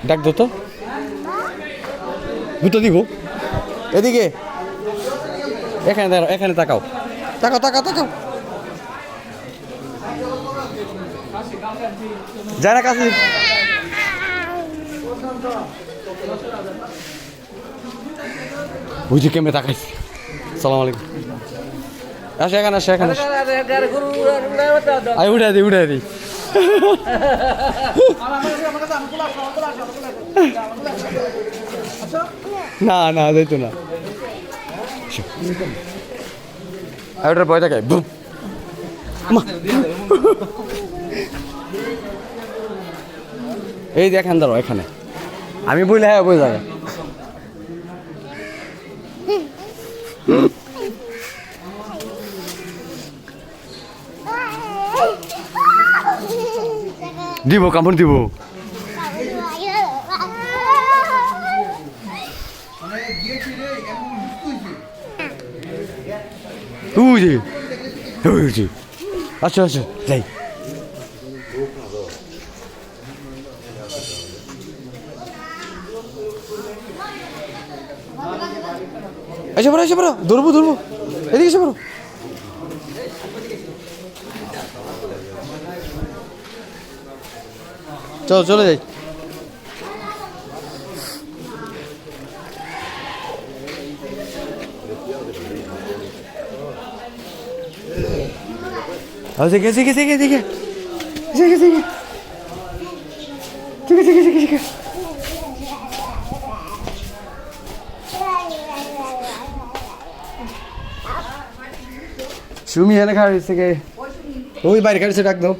ডাক দো তো, দুটো দিব। এদিকে, এখানে দাঁড়াও, এখানে তাকাও, তাকাও তাকাও তাকাও। যায় না কাছে। বুঝি কেমনে তাকাইছি। সালাম আলাইকুম। আসো এখানে, আসো এখানে। আই উঠাই দিই, উঠাই দিই। না না যাইতো না। ওটার ভয় থাকে। এই দেখেন দাঁড়ো এখানে, আমি বইলে হ্যাঁ বই যাবে। দিব কামড় দিব। আচ্ছা আচ্ছা যাই। এসে পড়ো, এসে পড়ো, ধরবো ধরবো, এদিকে এসে পড়ো। চলো চলে যাই। দেখে দেখে দেখে দেখে দেখে দেখে ঠিক আছে ঠিক আছে ঠিক আছে। সুমি এনে খাওয়া হয়েছে কে? ওই বাইরে খাইছে, ডাক দাও।